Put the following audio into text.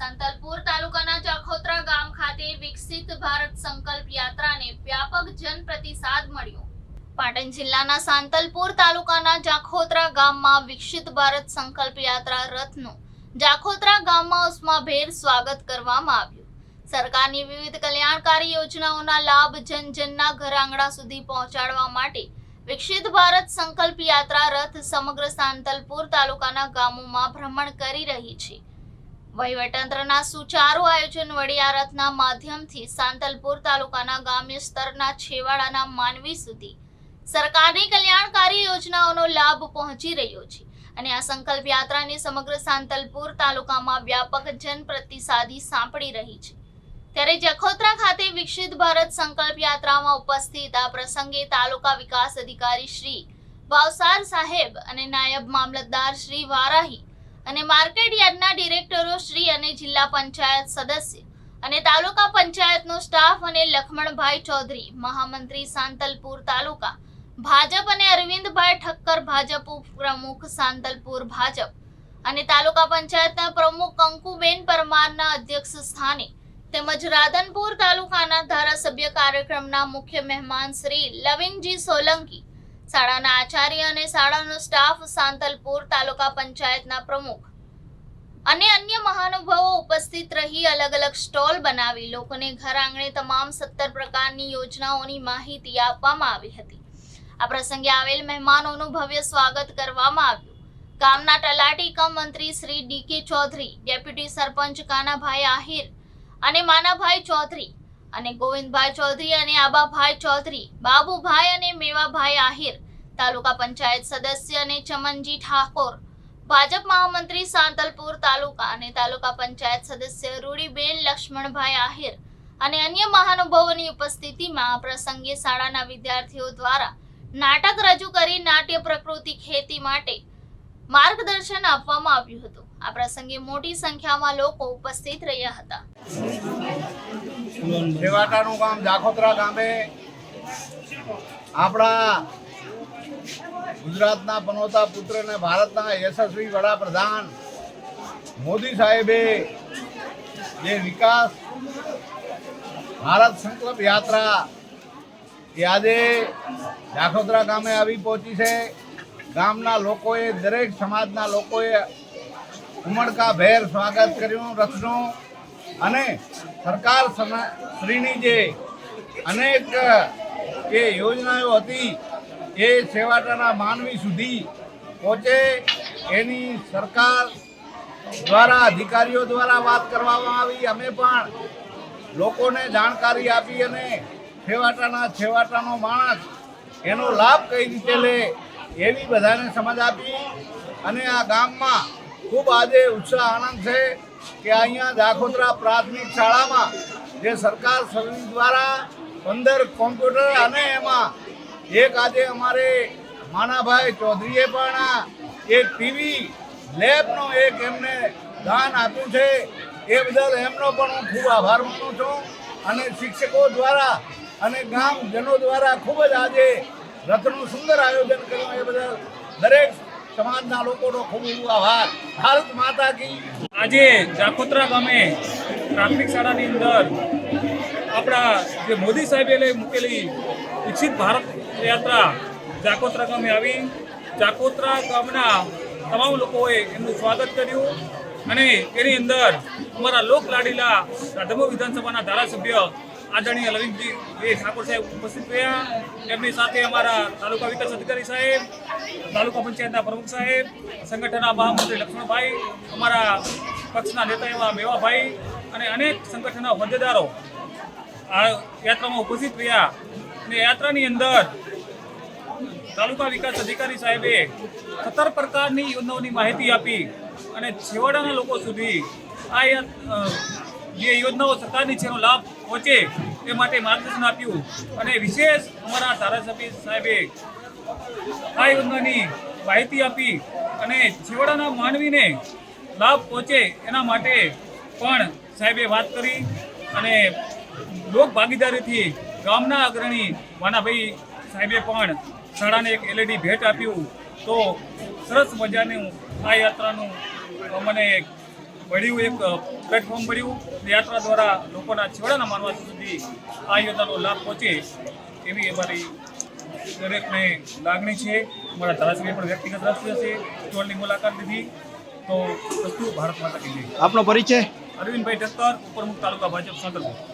સાંતલપુર તાલુકાના જાખોત્રા ગામ ખાતે વિકસિત ભારત સંકલ્પ યાત્રાને વ્યાપક જનપ્રતિસાદ મળ્યો। પાટણ જિલ્લાના સાંતલપુર તાલુકાના જાખોત્રા ગામમાં વિકસિત ભારત સંકલ્પ યાત્રા રથનું જાખોત્રા ગામમાં ઉષ્માભેર સ્વાગત કરવામાં આવ્યું। સરકારની વિવિધ કલ્યાણકારી યોજનાઓના લાભ જનજનના ઘર આંગણા સુધી પહોંચાડવા માટે વિકસિત ભારત સંકલ્પ યાત્રા રથ સમગ્ર સાંતલપુર તાલુકાના ગામોમાં ભ્રમણ કરી રહી છે। વહીવટતંત્રના સુચારુ આયોજન વડે આ રથના માધ્યમથી સાંતલપુર તાલુકાના ગ્રામ્ય સ્તરના છેવાડાના માનવી સુધી સરકારની કલ્યાણકારી યોજનાઓનો લાભ પહોંચી રહ્યો છે અને આ સંકલ્પ યાત્રાની સમગ્ર સાંતલપુર તાલુકામાં વ્યાપક જનપ્રતિસાદી સાંપડી રહી છે। ત્યારે જખોત્રા ખાતે વિકસિત ભારત સંકલ્પ યાત્રામાં ઉપસ્થિત આ પ્રસંગે તાલુકા વિકાસ અધિકારી શ્રી ભાવસાર સાહેબ અને નાયબ મામલતદાર શ્રી વારાહી અને માર્કેટ યાર્ડના ડિરેક્ટરો શ્રી અને જિલ્લા પંચાયત સદસ્ય અને તાલુકા પંચાયતનો સ્ટાફ અને લખમણભાઈ ચૌધરી મહામંત્રી સાંતલપુર તાલુકા ભાજપ અને અરવિંદભાઈ ઠક્કર ભાજપ ઉપપ્રમુખ સાંતલપુર ભાજપ અને તાલુકા પંચાયતના પ્રમુખ કંકુબેન પરમારના અધ્યક્ષ સ્થાને તેમજ રાધનપુર તાલુકાના ધારાસભ્ય કાર્યક્રમના મુખ્ય મહેમાન શ્રી લવિંગજી સોલંકી, શાળાના આચાર્ય અને શાળાનો સ્ટાફ, સાંતલપુર તાલુકા પંચાયતના પ્રમુખ અને અન્ય મહાનુભાવો ઉપસ્થિત રહી અલગ અલગ સ્ટોલ બનાવી લોકોને ઘર આંગણે તમામ 17 પ્રકારની યોજનાઓની માહિતી આપવામાં આવી હતી। આ પ્રસંગે આવેલ મહેમાનોનું ભવ્ય સ્વાગત કરવામાં આવ્યું। ગામના તલાટી કમ મંત્રી શ્રી ડીકે ચૌધરી, ડેપ્યુટી સરપંચ કાનાભાઈ આહિર અને માનાભાઈ ચૌધરી અને ગોવિંદભાઈ ચૌધરી અને આબાભાઈ ચૌધરી, બાબુભાઈ અને મેવાભાઈ આહિર, તાલુકા પંચાયત સદસ્ય અને ચમનજી ઠાકોર, ભાજપ મહામંત્રી સાંતલપુર તાલુકા અને તાલુકા પંચાયત સદસ્ય રૂડીબેન લક્ષ્મણભાઈ આહિર અને અન્ય મહાનુભાવોની ઉપસ્થિતિમાં આ પ્રસંગે શાળાના વિદ્યાર્થીઓ દ્વારા નાટક રજૂ કરી નાટ્ય પ્રકૃતિ ખેતી માટે માર્ગદર્શન આપવામાં આવ્યું હતું। આ પ્રસંગે મોટી સંખ્યામાં લોકો ઉપસ્થિત રહ્યા હતા। છેવાડાનું ગામ જાખોત્રા ગામે આપણા ગુજરાતના પનોતા પુત્ર અને ભારતના યશસ્વી વડાપ્રધાન મોદી સાહેબે જે વિકાસ ભારત સંકલ્પ યાત્રા એ આજે જાખોત્રા ગામે આવી પહોંચી છે। ગામના લોકોએ, દરેક સમાજના લોકોએ ઉમળકાભેર સ્વાગત કર્યું રથનું અને સરકાર શ્રીની જે અનેક જે યોજનાઓ હતી એ છેવાડાના માનવી સુધી પહોંચે એની સરકાર દ્વારા, અધિકારીઓ દ્વારા વાત કરવામાં આવી। અમે પણ લોકોને જાણકારી આપી અને છેવાડાનો માણસ એનો લાભ કઈ રીતે લે એવી બધાને સમજ આપી અને આ ગામમાં ખૂબ આજે ઉત્સાહ આનંદ છે કે અહીંયા જાખોત્રા પ્રાથમિક શાળામાં જે સરકાર શ્રી દ્વારા 15 કોમ્પ્યુટર અને એમાં એક આજે અમારે માનાભાઈ ચૌધરીએ પણ એક ટીવી લેબનો એક એમને દાન આપ્યું છે। એ બદલ એમનો પણ હું ખૂબ આભાર માનું છું અને શિક્ષકો દ્વારા અને ગામજનો દ્વારા ખૂબ જ આજે રથનું સુંદર આયોજન કર્યું એ બદલ દરેક સમાજના લોકોનો ખૂબ ખૂબ આભાર। ભારત માતા કી। આજે જાખોત્રા ગામે પ્રાથમિક શાળાની અંદર આપણા જે મોદી સાહેબે મૂકેલી વિકસિત ભારત યાત્રા જાખોત્રા ગામે આવી। જાખોત્રા ગામના તમામ લોકોએ એમનું સ્વાગત કર્યું અને એની અંદર અમારા લોકલાડીલા રાધનપુર વિધાનસભાના ધારાસભ્ય આદરણીય લવિંગજી ઠાકોર સાહેબ ઉપસ્થિત રહ્યા। એમની સાથે અમારા તાલુકા વિકાસ અધિકારી સાહેબ, તાલુકા પંચાયતના પ્રમુખ સાહેબ, સંગઠનના મહામંત્રી લક્ષ્મણભાઈ, અમારા પક્ષના નેતા એવા મેવાભાઈ અને અનેક સંગઠનના હોદ્દેદારો આ યાત્રામાં ઉપસ્થિત રહ્યા। અને યાત્રાની અંદર તાલુકા વિકાસ અધિકારી સાહેબે 17 પ્રકારની યોજનાઓની માહિતી આપી અને છેવાડાના લોકો સુધી આ જે યોજનાઓ સરકારની છે એનો લાભ પહોંચે એ માટે માર્ગદર્શન આપ્યું અને વિશેષ અમારા ધારાસભ્ય સાહેબે આ યોજનાની માહિતી આપી અને છેવાડાના માનવીને લાભ પહોંચે એના માટે પણ સાહેબે વાત કરી અને લોક ભાગીદારીથી ગામના અગ્રણી વાનાભાઈ સાહેબે પણ શાળાને એક LED ભેટ આપ્યું। તો સરસ મજાનું આ યાત્રાનું મને મળ્યું, એક પ્લેટફોર્મ મળ્યું. યાત્રા દ્વારા લોકોના છેવાડાના માનવાથી સુધી આ યોજનાનો લાભ પહોંચે એવી અમારી દરેકને લાગણી છે. અમારા ધારાસભ્ય પણ વ્યક્તિગત દ્રષ્ટિએ છે સ્ટોલની મુલાકાત લીધી. તો વસ્તુ ભારત માતા કી જય. આપનો પરિચય? અરવિંદભાઈ ઠક્કર, ઉપપ્રમુખ તાલુકા ભાજપ સાંતલપુર.